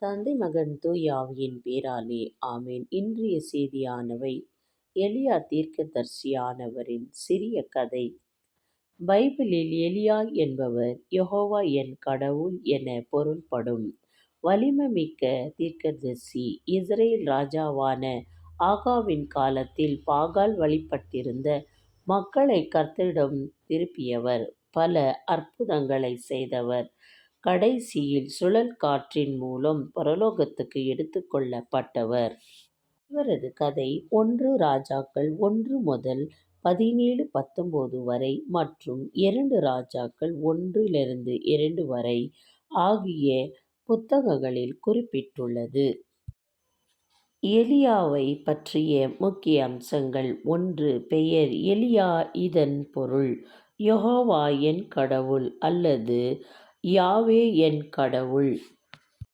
தந்தை மகன் தூய ஆவியின் பேராலே ஆமென். இன்றைய செய்தியானவை எலியா தீர்க்கதரிசியானவரின் சிறிய கதை. பைபிளில் எலியா என்பவர் யெகோவா என் கடவுள் என பொருள்படும் வலிமைமிக்க தீர்க்கதரிசி. இஸ்ரேல் ராஜாவான ஆகாவின் காலத்தில் பாகால் வழிபட்டிருந்த மக்களை கர்த்தரிடம் திருப்பியவர். பல அற்புதங்களை செய்தவர். கடைசியில் சுழல் காற்றின் மூலம் பரலோகத்துக்கு எடுத்துக் கொள்ளப்பட்டவர். இவரது கதை 1 ராஜாக்கள் 1 முதல் 17-19 வரை மற்றும் 2 ராஜாக்கள் 1-2 வரை ஆகிய புத்தகங்களில் குறிப்பிட்டுள்ளது. எலியாவை பற்றிய முக்கிய அம்சங்கள். 1. பெயர் எலியா. இதன் பொருள் யெகோவா என் கடவுள் அல்லது யாவே என் கடவுள்.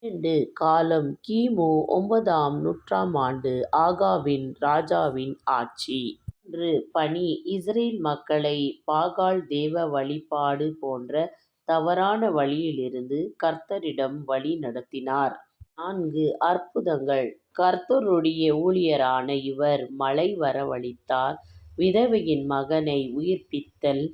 2. காலம் கிமு 9ஆம் நூற்றாம் ஆண்டு ஆகாவின் ராஜாவின் ஆட்சி. 3. பணி இஸ்ரேல் மக்களை பாகால் தேவ வழிபாடு போன்ற தவறான வழியிலிருந்து கர்த்தரிடம் வழி நடத்தினார். 4. அற்புதங்கள் கர்த்தருடைய ஊழியரான இவர் மழை வரவழைத்தார், விதவையின் மகனை உயிர்ப்பித்தல்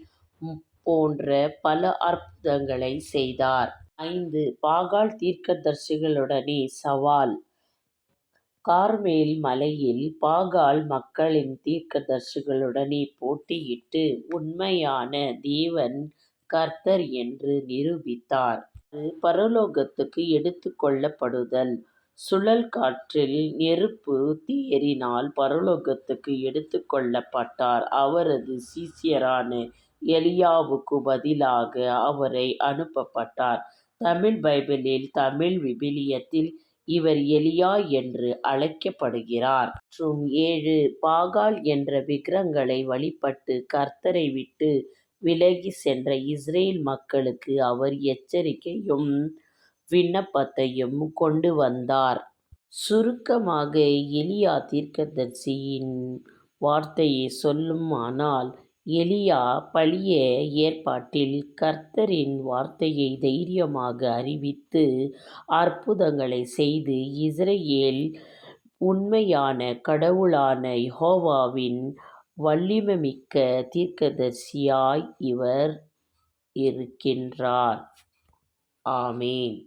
போன்ற பல அற்புதங்களை செய்தார். 5. பாகால் தீர்க்கதரிசிகளுடனே சவால். கார்மேல் மலையில் பாகால் மக்களின் தீர்க்கதரிசிகளுடனே போட்டியிட்டு உண்மையான தேவன் கர்த்தர் என்று நிரூபித்தார். 6. பரலோகத்துக்கு எடுத்துக் கொள்ளப்படுதல். சுழல் காற்றில் நெருப்பு தேரினால் பரலோகத்துக்கு எடுத்துக் கொள்ளப்பட்டார். அவரது சீஷரான எலியாவுக்கு பதிலாக அவரே அனுப்பப்பட்டார். தமிழ் பைபிளில் தமிழ் விவிலியத்தில் இவர் எலியா என்று அழைக்கப்படுகிறார். மற்றும் 7. பாகால் என்ற விக்கிரகங்களை வழிபட்டு கர்த்தரை விட்டு விலகிச் சென்ற இஸ்ரேல் மக்களுக்கு அவர் எச்சரிக்கையும் விண்ணப்பத்தையும் கொண்டு வந்தார். சுருக்கமாக எலியா தீர்க்கதரிசியின் வார்த்தையை சொல்லுமானால், எலியா பழைய ஏற்பாட்டில் கர்த்தரின் வார்த்தையை தைரியமாக அறிவித்து அற்புதங்களை செய்து இஸ்ரேல் உண்மையான கடவுளான யெகோவாவின் வல்லமைமிக்க தீர்க்கதரிசியாய் இவர் இருக்கின்றார். ஆமென்.